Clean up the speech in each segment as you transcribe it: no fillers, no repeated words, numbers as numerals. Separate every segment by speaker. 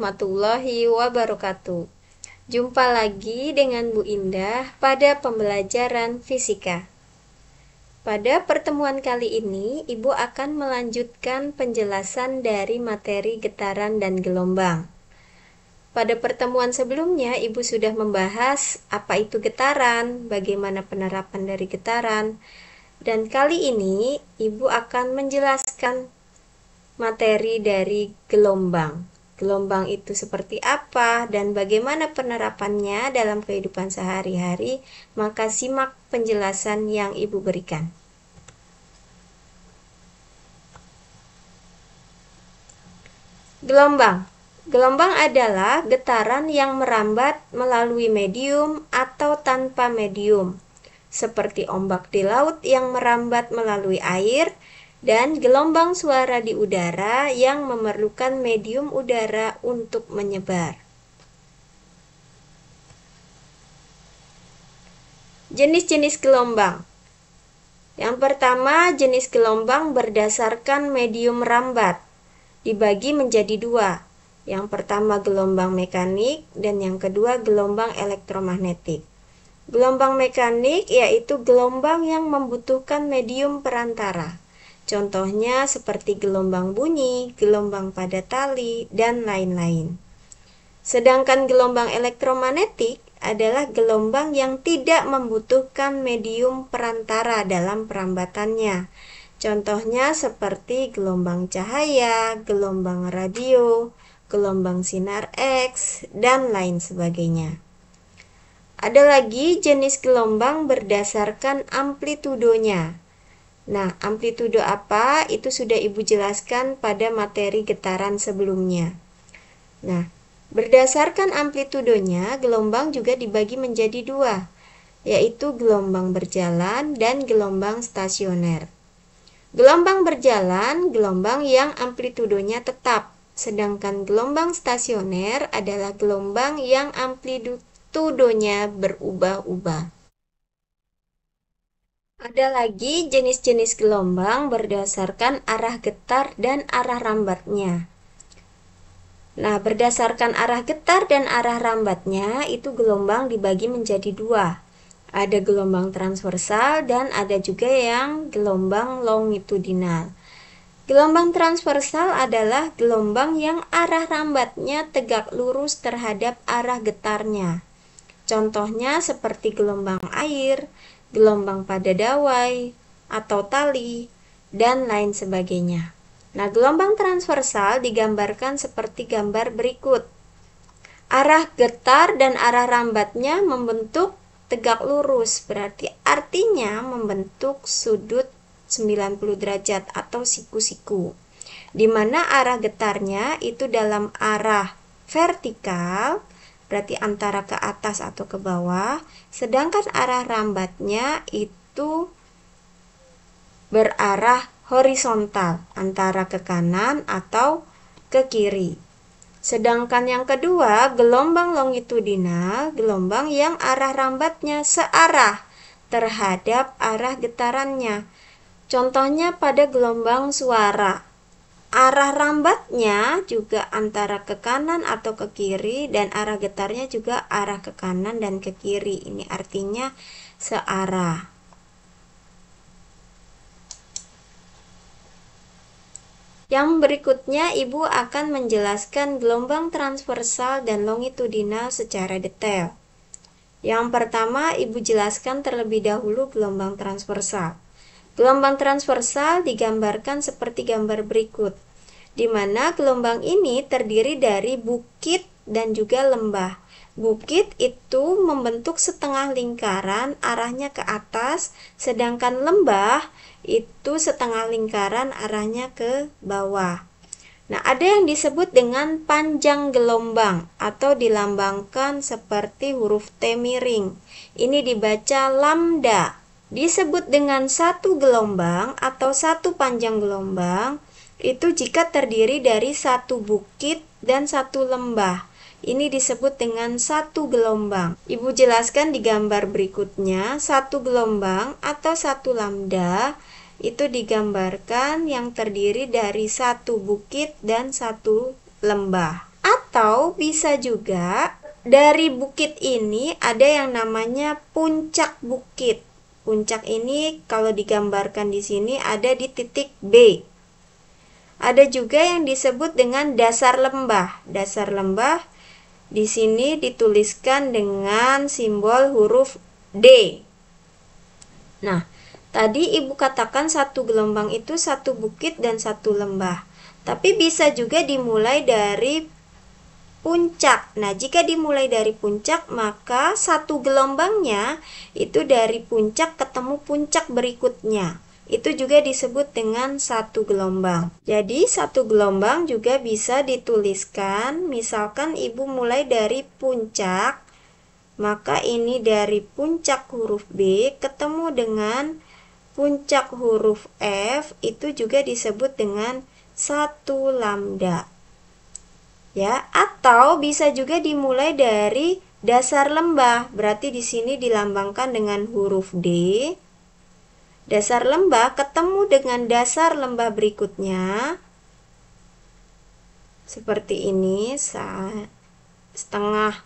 Speaker 1: warahmatullahi wabarakatuh. Jumpa lagi dengan Bu Indah pada pembelajaran fisika. Pada pertemuan kali ini, Ibu akan melanjutkan penjelasan dari materi getaran dan gelombang. Pada pertemuan sebelumnya, Ibu sudah membahas apa itu getaran, bagaimana penerapan dari getaran, dan kali ini Ibu akan menjelaskan materi dari gelombang. Gelombang itu seperti apa dan bagaimana penerapannya dalam kehidupan sehari-hari, maka simak penjelasan yang Ibu berikan. Gelombang. Gelombang adalah getaran yang merambat melalui medium atau tanpa medium, seperti ombak di laut yang merambat melalui air, dan gelombang suara di udara yang memerlukan medium udara untuk menyebar. Jenis-jenis gelombang. Yang pertama, jenis gelombang berdasarkan medium rambat, dibagi menjadi dua. Yang pertama gelombang mekanik dan yang kedua gelombang elektromagnetik. Gelombang mekanik yaitu gelombang yang membutuhkan medium perantara. Contohnya seperti gelombang bunyi, gelombang pada tali, dan lain-lain. Sedangkan gelombang elektromagnetik adalah gelombang yang tidak membutuhkan medium perantara dalam perambatannya. Contohnya seperti gelombang cahaya, gelombang radio, gelombang sinar X, dan lain sebagainya. Ada lagi jenis gelombang berdasarkan amplitudonya. Nah, amplitudo apa? Itu sudah Ibu jelaskan pada materi getaran sebelumnya. Nah, berdasarkan amplitudonya, gelombang juga dibagi menjadi dua, yaitu gelombang berjalan dan gelombang stasioner. Gelombang berjalan, gelombang yang amplitudonya tetap, sedangkan gelombang stasioner adalah gelombang yang amplitudonya berubah-ubah. Ada lagi jenis-jenis gelombang berdasarkan arah getar dan arah rambatnya. Nah, berdasarkan arah getar dan arah rambatnya, itu gelombang dibagi menjadi dua. Ada gelombang transversal dan ada juga yang gelombang longitudinal. Gelombang transversal adalah gelombang yang arah rambatnya tegak lurus terhadap arah getarnya. Contohnya seperti gelombang air, gelombang pada dawai atau tali, dan lain sebagainya. Nah, gelombang transversal digambarkan seperti gambar berikut. Arah getar dan arah rambatnya membentuk tegak lurus, berarti artinya membentuk sudut 90 derajat atau siku-siku, di mana arah getarnya itu dalam arah vertikal, berarti antara ke atas atau ke bawah, sedangkan arah rambatnya itu berarah horizontal, antara ke kanan atau ke kiri. Sedangkan yang kedua, gelombang longitudinal, gelombang yang arah rambatnya searah terhadap arah getarannya. Contohnya pada gelombang suara. Arah rambatnya juga antara ke kanan atau ke kiri, dan arah getarnya juga arah ke kanan dan ke kiri. Ini artinya searah. Yang berikutnya, Ibu akan menjelaskan gelombang transversal dan longitudinal secara detail. Yang pertama, Ibu jelaskan terlebih dahulu gelombang transversal. Gelombang transversal digambarkan seperti gambar berikut, di mana gelombang ini terdiri dari bukit dan juga lembah. Bukit itu membentuk setengah lingkaran arahnya ke atas, sedangkan lembah itu setengah lingkaran arahnya ke bawah. Nah, ada yang disebut dengan panjang gelombang atau dilambangkan seperti huruf T miring. Ini dibaca lambda. Disebut dengan satu gelombang atau satu panjang gelombang itu jika terdiri dari satu bukit dan satu lembah. Ini disebut dengan satu gelombang. Ibu jelaskan di gambar berikutnya, satu gelombang atau satu lambda itu digambarkan yang terdiri dari satu bukit dan satu lembah. Atau Atau bisa juga dari bukit ini ada yang namanya puncak bukit. Puncak ini kalau digambarkan di sini ada di titik B. Ada juga yang disebut dengan dasar lembah. Dasar lembah di sini dituliskan dengan simbol huruf D. Nah, tadi Ibu katakan satu gelombang itu satu bukit dan satu lembah. Tapi bisa juga dimulai dari puncak. Nah, jika dimulai dari puncak, maka satu gelombangnya itu dari puncak ketemu puncak berikutnya. Itu juga disebut dengan satu gelombang. Jadi, satu gelombang juga bisa dituliskan, misalkan Ibu mulai dari puncak, maka ini dari puncak huruf B ketemu dengan puncak huruf F, itu juga disebut dengan satu lambda. Ya, atau bisa juga dimulai dari dasar lembah. Berarti di sini dilambangkan dengan huruf D. Dasar lembah ketemu dengan dasar lembah berikutnya. Seperti ini, setengah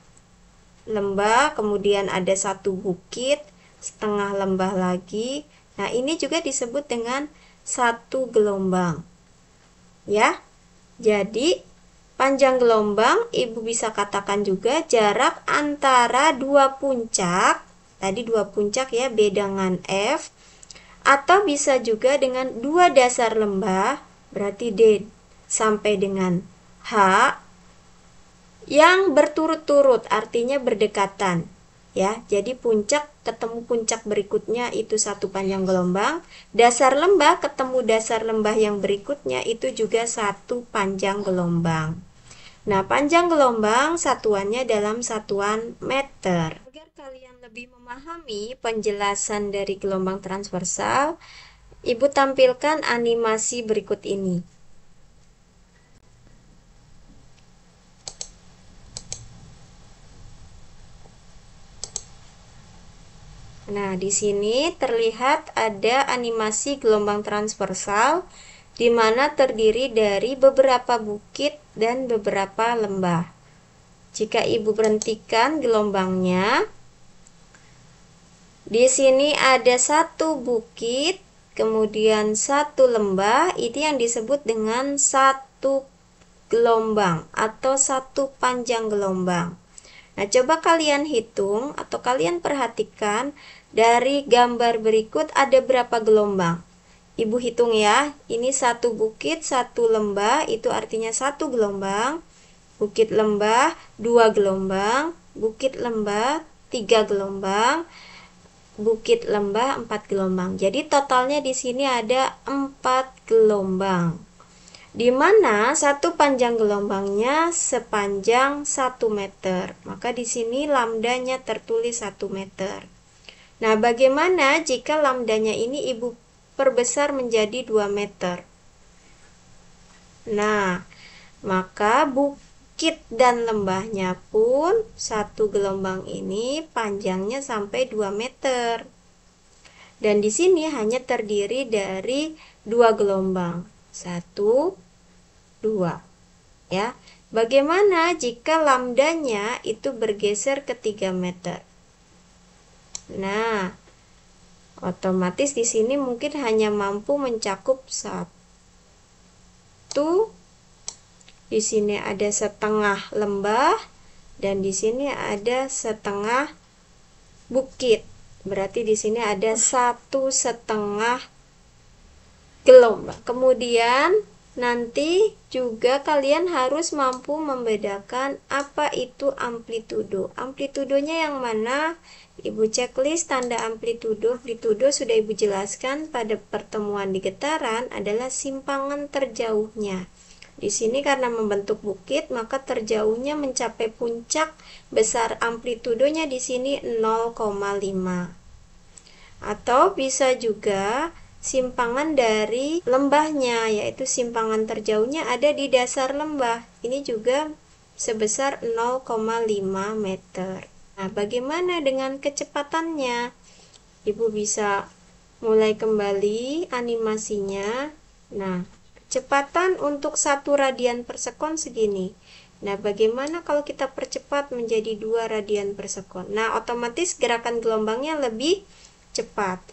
Speaker 1: lembah, kemudian ada satu bukit, setengah lembah lagi. Nah, ini juga disebut dengan satu gelombang. Ya. Jadi panjang gelombang, Ibu bisa katakan juga jarak antara dua puncak, tadi dua puncak ya, B dengan F, atau bisa juga dengan dua dasar lembah, berarti D sampai dengan H, yang berturut-turut, artinya berdekatan. Ya, jadi puncak ketemu puncak berikutnya itu satu panjang gelombang, dasar lembah ketemu dasar lembah yang berikutnya itu juga satu panjang gelombang. Nah, panjang gelombang satuannya dalam satuan meter. Agar kalian lebih memahami penjelasan dari gelombang transversal, Ibu tampilkan animasi berikut ini. Nah, di sini terlihat ada animasi gelombang transversal di mana terdiri dari beberapa bukit dan beberapa lembah. Jika Ibu berhentikan gelombangnya, di sini ada satu bukit, kemudian satu lembah, itu yang disebut dengan satu gelombang atau satu panjang gelombang. Nah, coba kalian hitung atau kalian perhatikan dari gambar berikut ada berapa gelombang. Ibu hitung ya, ini satu bukit, satu lembah, itu artinya satu gelombang. Bukit lembah, 2 gelombang. Bukit lembah, 3 gelombang. Bukit lembah, 4 gelombang. Jadi totalnya di sini ada 4 gelombang. Di mana satu panjang gelombangnya sepanjang 1 meter. Maka di sini lambdanya tertulis 1 meter. Nah, bagaimana jika lambdanya ini Ibu perbesar menjadi 2 meter? Nah, maka bukit dan lembahnya pun satu gelombang ini panjangnya sampai 2 meter. Dan di sini hanya terdiri dari 2 gelombang. 1, 2. Ya. Bagaimana jika lambdanya itu bergeser ke 3 meter? Nah, otomatis di sini mungkin hanya mampu mencakup 1. Di sini ada setengah lembah dan di sini ada setengah bukit. Berarti di sini ada 1,5 gelombang. Kemudian nanti juga kalian harus mampu membedakan apa itu amplitudo. Amplitudonya yang mana? Ibu checklist tanda amplitudo. Amplitudo sudah Ibu jelaskan pada pertemuan di getaran adalah simpangan terjauhnya. Di sini karena membentuk bukit, maka terjauhnya mencapai puncak, besar amplitudonya di sini 0,5. Atau bisa juga simpangan dari lembahnya, yaitu simpangan terjauhnya ada di dasar lembah. Ini juga sebesar 0,5 meter. Nah, bagaimana dengan kecepatannya? Ibu bisa mulai kembali animasinya. Nah, kecepatan untuk 1 radian per sekon segini. Nah, bagaimana kalau kita percepat menjadi 2 radian per sekon? Nah, otomatis gerakan gelombangnya lebih cepat.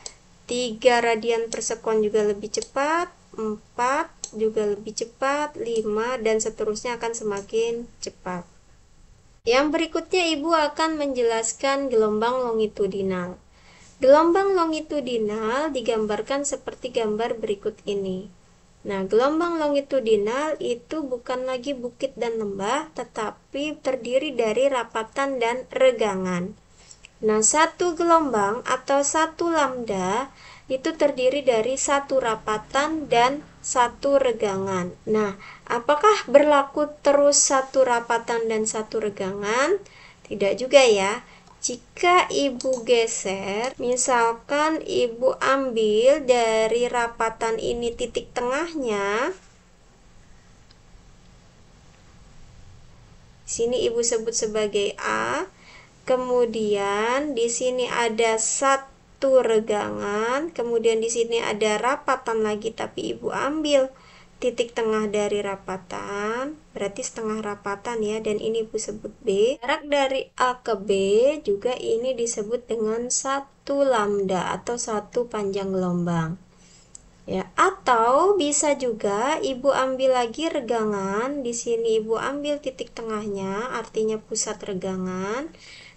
Speaker 1: 3 radian per sekon juga lebih cepat, 4 juga lebih cepat, 5 dan seterusnya akan semakin cepat. Yang berikutnya Ibu akan menjelaskan gelombang longitudinal. Gelombang longitudinal digambarkan seperti gambar berikut ini. Nah, gelombang longitudinal itu bukan lagi bukit dan lembah, tetapi terdiri dari rapatan dan regangan. Nah, satu gelombang atau satu lambda itu terdiri dari satu rapatan dan satu regangan. Nah, apakah berlaku terus satu rapatan dan satu regangan? Tidak juga ya. Jika Ibu geser, misalkan Ibu ambil dari rapatan ini titik tengahnya, sini Ibu sebut sebagai A, kemudian di sini ada satu regangan, kemudian di sini ada rapatan lagi, tapi Ibu ambil titik tengah dari rapatan, berarti setengah rapatan ya, dan ini Ibu sebut B. Jarak dari A ke B juga ini disebut dengan satu lambda atau satu panjang gelombang. Ya, atau bisa juga Ibu ambil lagi regangan, di sini Ibu ambil titik tengahnya, artinya pusat regangan.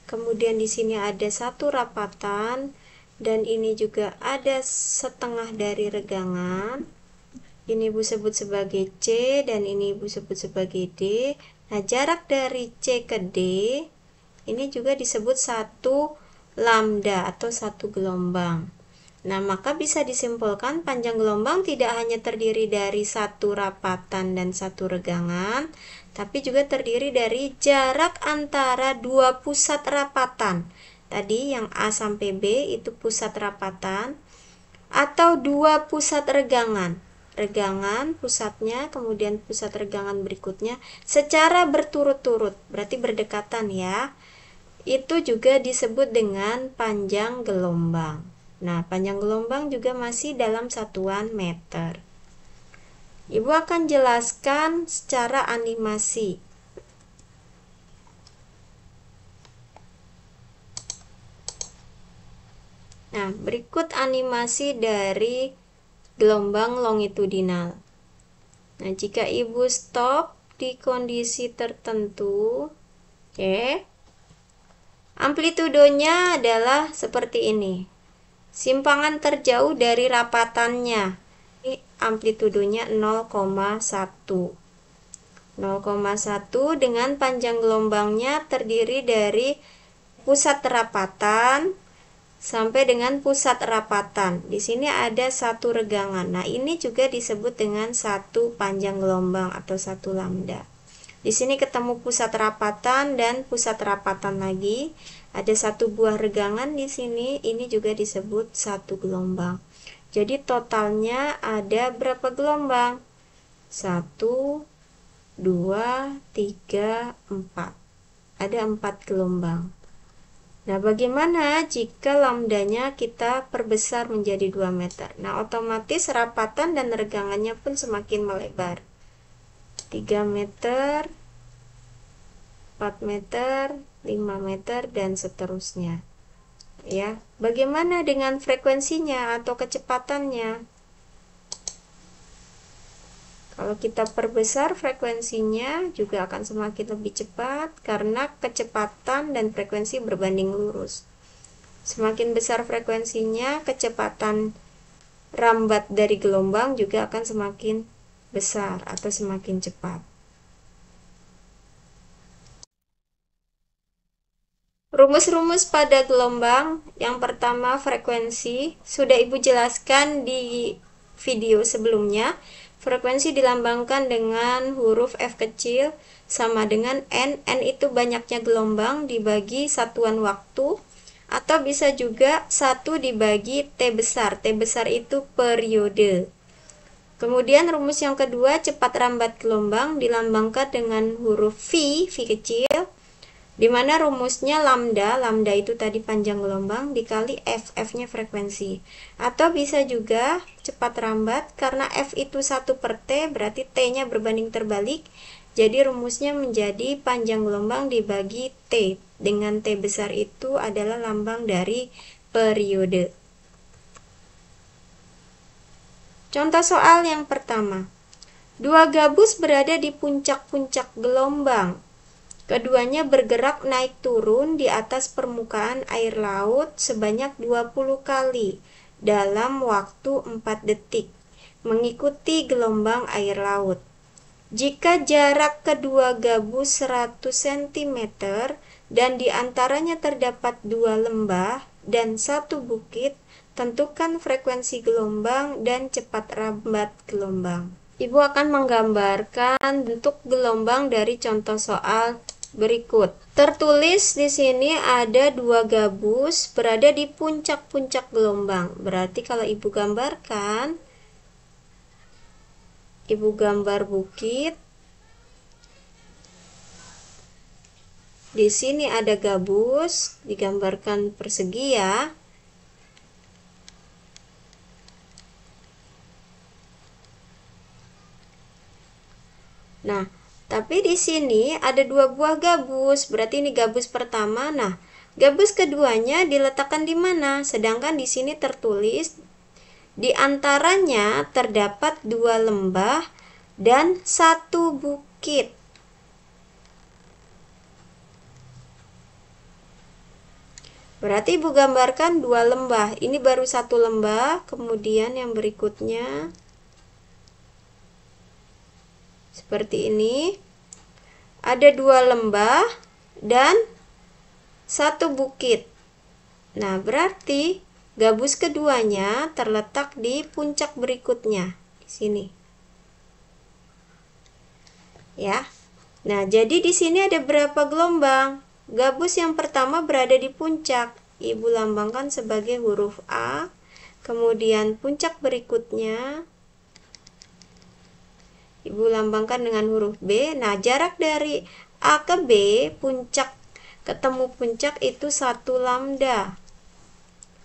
Speaker 1: Kemudian di sini ada satu rapatan dan ini juga ada setengah dari regangan. Ini Ibu sebut sebagai C dan ini Ibu sebut sebagai D. Nah, jarak dari C ke D ini juga disebut satu lambda atau satu gelombang. Nah, maka bisa disimpulkan panjang gelombang tidak hanya terdiri dari satu rapatan dan satu regangan, tapi juga terdiri dari jarak antara dua pusat rapatan. Tadi yang A sampai B itu pusat rapatan, atau dua pusat regangan. Regangan pusatnya, kemudian pusat regangan berikutnya secara berturut-turut, berarti berdekatan ya. Itu juga disebut dengan panjang gelombang. Nah, panjang gelombang juga masih dalam satuan meter. Ibu akan jelaskan secara animasi. Nah, berikut animasi dari gelombang longitudinal. Nah, jika Ibu stop di kondisi tertentu, oke. Amplitudonya adalah seperti ini. Simpangan terjauh dari rapatannya. Ini amplitudonya 0,1. 0,1 dengan panjang gelombangnya terdiri dari pusat rapatan sampai dengan pusat rapatan. Di sini ada satu regangan. Nah, ini juga disebut dengan satu panjang gelombang atau satu lambda. Di sini ketemu pusat rapatan dan pusat rapatan lagi. Ada satu buah regangan di sini. Ini juga disebut satu gelombang. Jadi totalnya ada berapa gelombang? 1, 2, 3, 4. Ada 4 gelombang. Nah, bagaimana jika lambdanya kita perbesar menjadi 2 meter? Nah, otomatis rapatan dan regangannya pun semakin melebar. 3 meter, 4 meter, 5 meter, dan seterusnya. Ya, bagaimana dengan frekuensinya atau kecepatannya? Kalau kita perbesar frekuensinya juga akan semakin lebih cepat karena kecepatan dan frekuensi berbanding lurus. Semakin besar frekuensinya, kecepatan rambat dari gelombang juga akan semakin besar atau semakin cepat. Rumus-rumus pada gelombang, yang pertama frekuensi, sudah Ibu jelaskan di video sebelumnya. Frekuensi dilambangkan dengan huruf F kecil sama dengan N. N itu banyaknya gelombang dibagi satuan waktu, atau bisa juga 1 dibagi T besar. T besar itu periode. Kemudian rumus yang kedua, cepat rambat gelombang dilambangkan dengan huruf V, V kecil, di mana rumusnya lambda, lambda itu tadi panjang gelombang, dikali F, F-nya frekuensi. Atau bisa juga cepat rambat, karena F itu 1 per T, berarti T-nya berbanding terbalik, Jadi rumusnya menjadi panjang gelombang dibagi T, dengan T besar itu adalah lambang dari periode. Contoh soal yang pertama. Dua gabus berada di puncak-puncak gelombang. Keduanya bergerak naik turun di atas permukaan air laut sebanyak 20 kali dalam waktu 4 detik, mengikuti gelombang air laut. Jika jarak kedua gabus 100 cm dan diantaranya terdapat 2 lembah dan 1 bukit, tentukan frekuensi gelombang dan cepat rambat gelombang. Ibu akan menggambarkan bentuk gelombang dari contoh soal berikut. Tertulis di sini ada 2 gabus berada di puncak-puncak gelombang. Berarti kalau ibu gambarkan, ibu gambar bukit. Di sini ada gabus, digambarkan persegi ya. Nah, tapi di sini ada 2 buah gabus, berarti ini gabus pertama. Nah, gabus keduanya diletakkan di mana? Sedangkan di sini tertulis di antaranya terdapat 2 lembah dan 1 bukit. Berarti ibu gambarkan 2 lembah. Ini baru 1 lembah, kemudian yang berikutnya seperti ini. Ada 2 lembah dan 1 bukit. Nah, berarti gabus keduanya terletak di puncak berikutnya, di sini. Ya. Nah, jadi di sini ada berapa gelombang? Gabus yang pertama berada di puncak. Ibu lambangkan sebagai huruf A. Kemudian puncak berikutnya ibu lambangkan dengan huruf B. Nah, jarak dari A ke B, puncak ketemu puncak itu 1 lambda.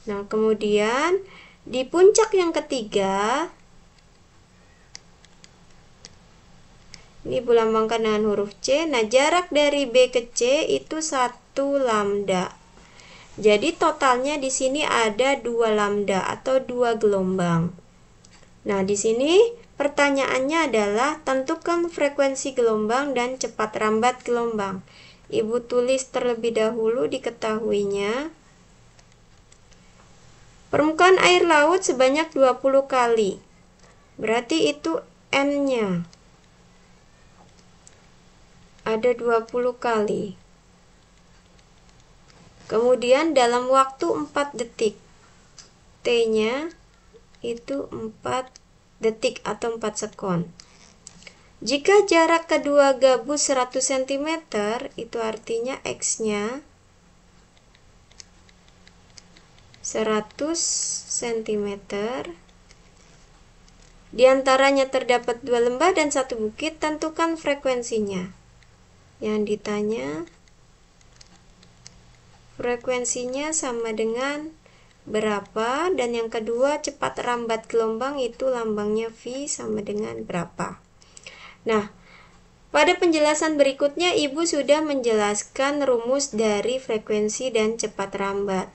Speaker 1: Nah, kemudian di puncak yang ketiga, ini ibu lambangkan dengan huruf C. Nah, jarak dari B ke C itu 1 lambda. Jadi totalnya di sini ada 2 lambda atau 2 gelombang. Nah, di sini pertanyaannya adalah tentukan frekuensi gelombang dan cepat rambat gelombang. Ibu tulis terlebih dahulu diketahuinya. Permukaan air laut sebanyak 20 kali. Berarti itu N-nya. Ada 20 kali. Kemudian dalam waktu 4 detik. T-nya itu 4 detik atau 4 sekon. Jika jarak kedua gabus 100 cm, itu artinya X-nya 100 cm. Di antaranya terdapat 2 lembah dan 1 bukit, tentukan frekuensinya. Yang ditanya frekuensinya sama dengan berapa, dan yang kedua cepat rambat gelombang itu lambangnya V sama dengan berapa. Nah, pada penjelasan berikutnya ibu sudah menjelaskan rumus dari frekuensi dan cepat rambat.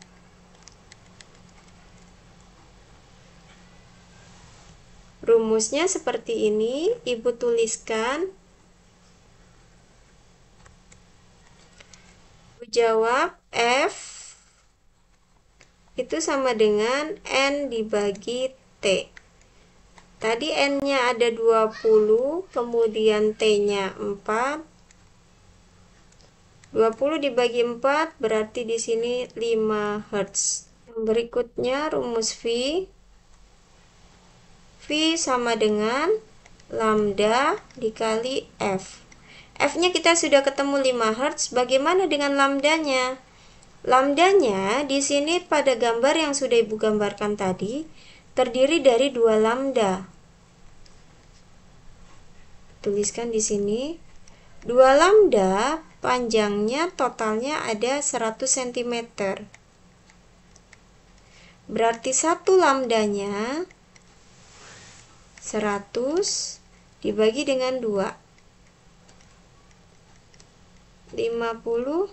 Speaker 1: Rumusnya seperti ini, ibu tuliskan. Jawab F itu sama dengan N dibagi T. Tadi N-nya ada 20, kemudian T-nya 4. 20 dibagi 4 berarti di sini 5 Hz. Yang berikutnya rumus V. V sama dengan lambda dikali F. F-nya kita sudah ketemu 5 Hz. Bagaimana dengan lambdanya? Lambdanya di sini pada gambar yang sudah ibu gambarkan tadi terdiri dari 2 lambda. Tuliskan di sini. 2 lambda panjangnya totalnya ada 100 cm. Berarti 1 lambdanya 100 dibagi dengan 2. 50,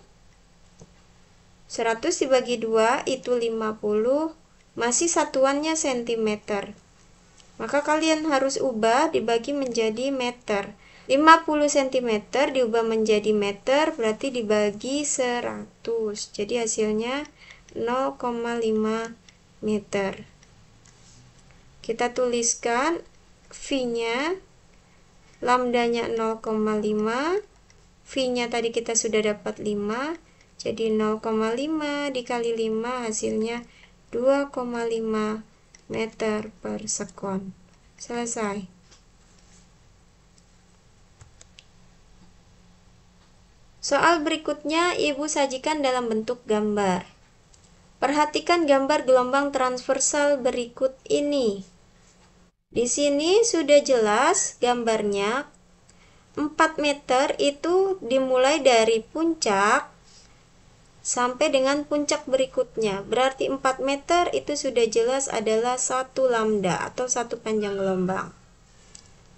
Speaker 1: 100 dibagi 2 itu 50, masih satuannya sentimeter. Maka kalian harus ubah dibagi menjadi meter. 50 cm diubah menjadi meter berarti dibagi 100. Jadi hasilnya 0,5 meter. Kita tuliskan V-nya, lambdanya 0,5, V-nya tadi kita sudah dapat 5, jadi 0,5 dikali 5 hasilnya 2,5 meter per sekon. Selesai. Soal berikutnya Ibu sajikan dalam bentuk gambar. Perhatikan gambar gelombang transversal berikut ini. Di sini sudah jelas gambarnya 4 meter itu dimulai dari puncak sampai dengan puncak berikutnya. Berarti 4 meter itu sudah jelas adalah 1 lambda atau 1 panjang gelombang.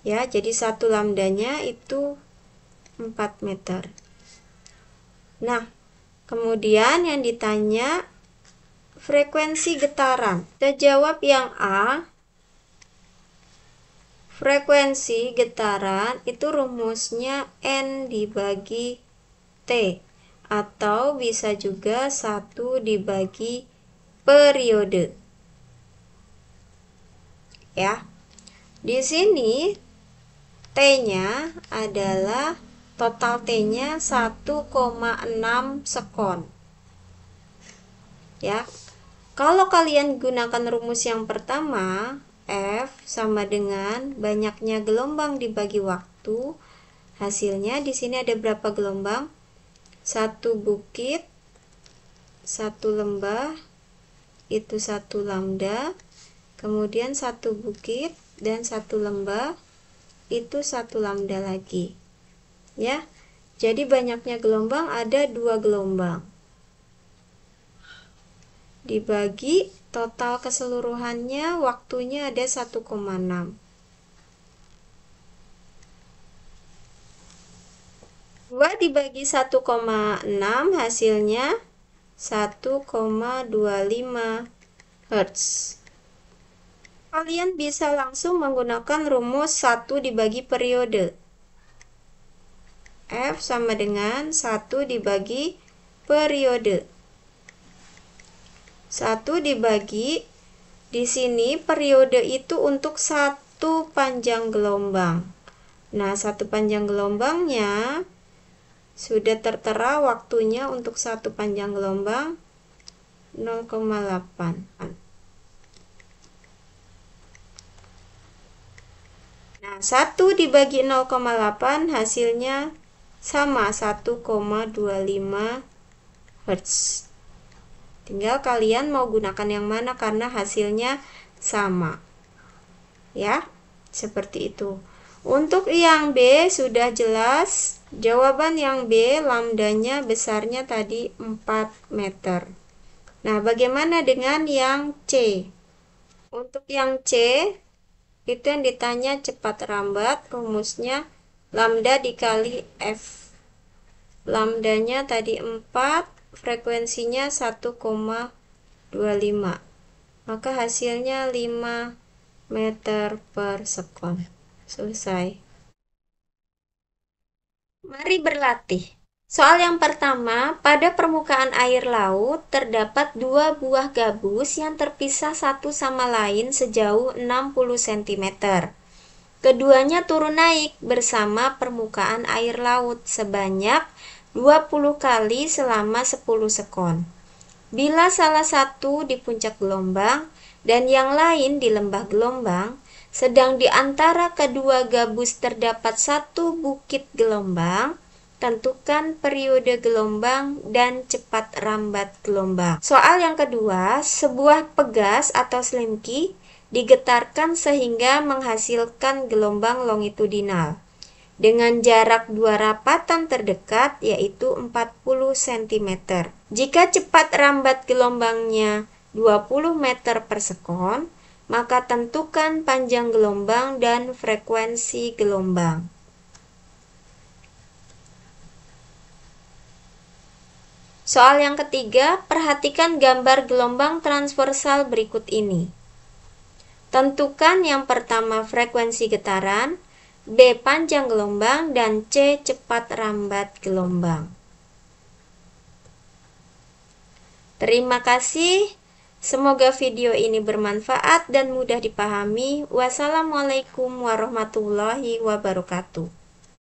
Speaker 1: Ya, jadi 1 lambdanya itu 4 meter. Nah, kemudian yang ditanya frekuensi getaran. Kita jawab yang A. Frekuensi getaran itu rumusnya N dibagi T. Atau bisa juga 1 dibagi periode. Ya. Di sini T-nya adalah total T-nya 1,6 sekon. Ya. Kalau kalian gunakan rumus yang pertama, F sama dengan banyaknya gelombang dibagi waktu. Hasilnya di sini ada berapa gelombang? 1 bukit, 1 lembah, itu 1 lambda. Kemudian 1 bukit dan 1 lembah, itu 1 lambda lagi. Ya, jadi banyaknya gelombang ada 2 gelombang. Dibagi total keseluruhannya waktunya ada 1,6. 2 dibagi 1,6 hasilnya 1,25 Hz. Kalian bisa langsung menggunakan rumus 1 dibagi periode. F sama dengan 1 dibagi periode. 1 dibagi, di sini periode itu untuk 1 panjang gelombang. Nah, 1 panjang gelombangnya sudah tertera waktunya untuk 1 panjang gelombang 0,8. Nah, 1 dibagi 0,8 hasilnya sama 1,25 Hz. Tinggal kalian mau gunakan yang mana karena hasilnya sama. Ya, seperti itu. Untuk yang B sudah jelas. Jawaban yang B lambdanya besarnya tadi 4 meter. Nah, bagaimana dengan yang C? Untuk yang C itu yang ditanya cepat rambat, rumusnya lambda dikali F. Lambdanya tadi 4, frekuensinya 1,25. Maka hasilnya 5 meter per sekon. Selesai. Mari berlatih. Soal yang pertama, pada permukaan air laut terdapat 2 buah gabus yang terpisah satu sama lain sejauh 60 cm. Keduanya turun naik bersama permukaan air laut sebanyak 20 kali selama 10 sekon. Bila salah satu di puncak gelombang dan yang lain di lembah gelombang, sedang di antara kedua gabus terdapat satu bukit gelombang, tentukan periode gelombang dan cepat rambat gelombang. Soal yang kedua, sebuah pegas atau slimki digetarkan sehingga menghasilkan gelombang longitudinal dengan jarak 2 rapatan terdekat yaitu 40 cm. Jika cepat rambat gelombangnya 20 meter per sekon, maka tentukan panjang gelombang dan frekuensi gelombang. Soal yang ketiga, perhatikan gambar gelombang transversal berikut ini. Tentukan yang pertama frekuensi getaran, B panjang gelombang, dan C cepat rambat gelombang. Terima kasih. Semoga video ini bermanfaat dan mudah dipahami. Wassalamualaikum warahmatullahi wabarakatuh.